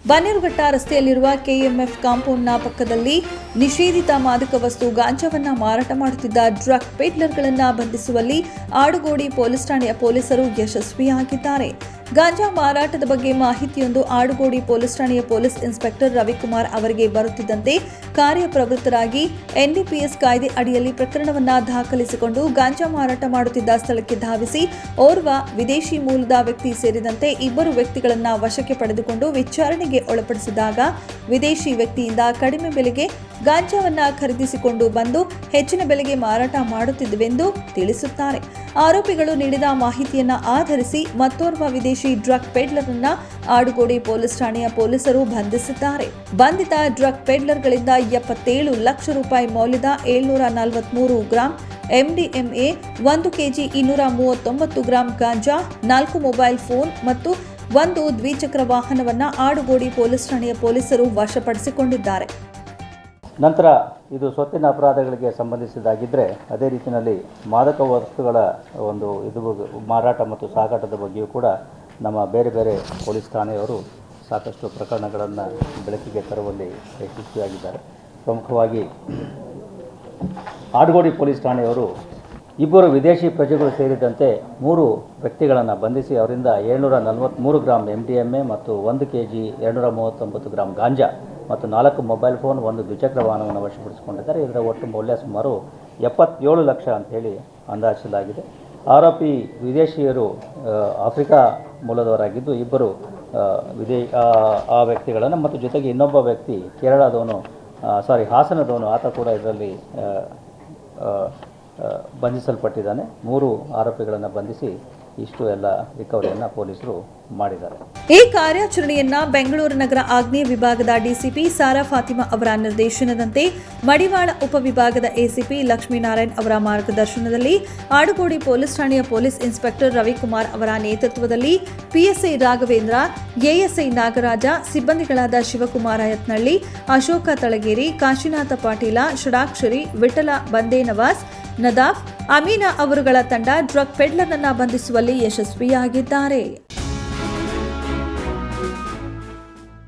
ಬನ್ನೇರುಘಟ್ಟ ರಸ್ತೆಯಲ್ಲಿರುವ ಕೆಎಂಎಫ್ ಕಾಂಪೌಂಡ್ನ ಪಕ್ಕದಲ್ಲಿ ನಿಷೇಧಿತ ಮಾದಕ ವಸ್ತು ಗಾಂಜಾವನ್ನ ಮಾರಾಟ ಮಾಡುತ್ತಿದ್ದ ಡ್ರಗ್ ಪೆಡ್ಲರ್ಗಳನ್ನು ಬಂಧಿಸುವಲ್ಲಿ ಆಡುಗೋಡಿ ಪೊಲೀಸ್ ಠಾಣೆಯ ಪೊಲೀಸರು ಯಶಸ್ವಿಯಾಗಿದ್ದಾರೆ. ಗಾಂಜಾ ಮಾರಾಟದ ಬಗ್ಗೆ ಮಾಹಿತಿಯೊಂದು ಆಡುಗೋಡಿ ಪೊಲೀಸ್ ಠಾಣೆಯ ಪೊಲೀಸ್ ಇನ್ಸ್ಪೆಕ್ಟರ್ ರವಿಕುಮಾರ್ ಅವರಿಗೆ ಬರುತ್ತಿದ್ದಂತೆ ಕಾರ್ಯಪ್ರವೃತ್ತರಾಗಿ ಎನ್ಡಿಪಿಎಸ್ ಕಾಯ್ದೆ ಅಡಿಯಲ್ಲಿ ಪ್ರಕರಣವನ್ನು ದಾಖಲಿಸಿಕೊಂಡು ಗಾಂಜಾ ಮಾರಾಟ ಮಾಡುತ್ತಿದ್ದ ಸ್ಥಳಕ್ಕೆ ಧಾವಿಸಿ ಓರ್ವ ವಿದೇಶಿ ಮೂಲದ ವ್ಯಕ್ತಿ ಸೇರಿದಂತೆ ಇಬ್ಬರು ವ್ಯಕ್ತಿಗಳನ್ನು ವಶಕ್ಕೆ ಪಡೆದುಕೊಂಡು ವಿಚಾರಣೆಗೆ ಒಳಪಡಿಸಿದಾಗ ವಿದೇಶಿ ವ್ಯಕ್ತಿಯಿಂದ ಕಡಿಮೆ ಬೆಲೆಗೆ ಗಾಂಜಾವನ್ನ ಖರೀದಿಸಿಕೊಂಡು ಬಂದು ಹೆಚ್ಚಿನ ಬೆಲೆಗೆ ಮಾರಾಟ ಮಾಡುತ್ತಿದ್ದವೆಂದು ತಿಳಿಸುತ್ತಾರೆ. ಆರೋಪಿಗಳು ನೀಡಿದ ಮಾಹಿತಿಯನ್ನ ಆಧರಿಸಿ ಮತ್ತೋರ್ವ ವಿದೇಶಿ ಡ್ರಗ್ ಪೆಡ್ಲರ್ ಅನ್ನ ಆಡುಗೋಡಿ ಪೊಲೀಸ್ ಠಾಣೆಯ ಪೊಲೀಸರು ಬಂಧಿಸಿದ್ದಾರೆ. ಬಂಧಿತ ಡ್ರಗ್ ಪೆಡ್ಲರ್ಗಳಿಂದ 77 ಲಕ್ಷ ರೂಪಾಯಿ ಮೌಲ್ಯದ 743 ಗ್ರಾಂ ಎಂಡಿಎಂಎ, 1 ಕೆಜಿ 239 ಗ್ರಾಂ ಗಾಂಜಾ, 4 ಮೊಬೈಲ್ ಫೋನ್ ಮತ್ತು 1 ದ್ವಿಚಕ್ರ ವಾಹನವನ್ನು ಆಡುಗೋಡಿ ಪೊಲೀಸ್ ಠಾಣೆಯ ಪೊಲೀಸರು ವಶಪಡಿಸಿಕೊಂಡಿದ್ದಾರೆ. ನಂತರ ಇದು ಸ್ವತ್ತಿನ ಅಪರಾಧಗಳಿಗೆ ಸಂಬಂಧಿಸಿದಾಗಿದ್ದರೆ ಅದೇ ರೀತಿಯಲ್ಲಿ ಮಾದಕ ವಸ್ತುಗಳ ಮಾರಾಟ ಮತ್ತು ಸಾಗಾಟದ ಬಗ್ಗೆಯೂ ಕೂಡ ನಮ್ಮ ಬೇರೆ ಬೇರೆ ಪೊಲೀಸ್ ಠಾಣೆಯವರು ಸಾಕಷ್ಟು ಪ್ರಕರಣಗಳನ್ನು ಬೆಳಕಿಗೆ ತರುವಲ್ಲಿ ಯಶಸ್ವಿಯಾಗಿದ್ದಾರೆ. ಪ್ರಮುಖವಾಗಿ ಆಡುಗೋಡಿ ಪೊಲೀಸ್ ಠಾಣೆಯವರು ಇಬ್ಬರು ವಿದೇಶಿ ಪ್ರಜೆಗಳು ಸೇರಿದಂತೆ 3 ವ್ಯಕ್ತಿಗಳನ್ನು ಬಂಧಿಸಿ ಅವರಿಂದ 743 ಗ್ರಾಂ MDMA ಮತ್ತು 1 ಕೆಜಿ 239 ಗ್ರಾಂ ಗಾಂಜಾ ಮತ್ತು 4 ಮೊಬೈಲ್ ಫೋನ್, 1 ದ್ವಿಚಕ್ರ ವಾಹನವನ್ನು ವಶಪಡಿಸಿಕೊಂಡಿದ್ದಾರೆ. ಇದರ ಒಟ್ಟು ಮೌಲ್ಯ ಸುಮಾರು 77 ಲಕ್ಷ ಅಂತೇಳಿ ಅಂದಾಜಿಸಲಾಗಿದೆ. ಆರೋಪಿ ವಿದೇಶಿಯರು ಆಫ್ರಿಕಾ ಮೂಲದವರಾಗಿದ್ದು ಇಬ್ಬರು ಆ ವ್ಯಕ್ತಿಗಳನ್ನು ಮತ್ತು ಜೊತೆಗೆ ಇನ್ನೊಬ್ಬ ವ್ಯಕ್ತಿ ಹಾಸನದವನು ಆತ ಕೂಡ ಇದರಲ್ಲಿ ಬಂಧಿಸಲ್ಪಟ್ಟಿದ್ದಾನೆ. 3 ಆರೋಪಿಗಳನ್ನು ಬಂಧಿಸಿ ಇಷ್ಟು ಎಲ್ಲ ರಿಕವರಿಯನ್ನು ಪೊಲೀಸರು ಮಾಡಿದ್ದಾರೆ. ಈ ಕಾರ್ಯಾಚರಣೆಯನ್ನ ಬೆಂಗಳೂರು ನಗರ ಆಗ್ನೇಯ ವಿಭಾಗದ ಡಿಸಿಪಿ ಸಾರಾ ಫಾತಿಮಾ ಅವರ ನಿರ್ದೇಶನದಂತೆ ಮಡಿವಾಳ ಉಪವಿಭಾಗದ ಎಸಿಪಿ ಲಕ್ಷ್ಮೀನಾರಾಯಣ್ ಅವರ ಮಾರ್ಗದರ್ಶನದಲ್ಲಿ ಆಡುಗೋಡಿ ಪೊಲೀಸ್ ಠಾಣೆಯ ಪೊಲೀಸ್ ಇನ್ಸ್ಪೆಕ್ಟರ್ ರವಿಕುಮಾರ್ ಅವರ ನೇತೃತ್ವದಲ್ಲಿ ಪಿಎಸ್ಐ ರಾಘವೇಂದ್ರ, ಎಎಸ್ಐ ನಾಗರಾಜ, ಸಿಬ್ಬಂದಿಗಳಾದ ಶಿವಕುಮಾರ ಯತ್ನಳ್ಳಿ, ಅಶೋಕ ತಳಗೇರಿ, ಕಾಶಿನಾಥ ಪಾಟೀಲ, ಷಡಾಕ್ಷರಿ, ವಿಠಲ ಬಂದೇನವಾಸ್, ನದಾಫ್, ಅಮೀನಾ ಅವರುಗಳ ತಂಡ ಡ್ರಗ್ ಪೆಡ್ಲರ್ನನ್ನ ಬಂಧಿಸುವಲ್ಲಿ ಯಶಸ್ವಿಯಾಗಿದ್ದಾರೆ.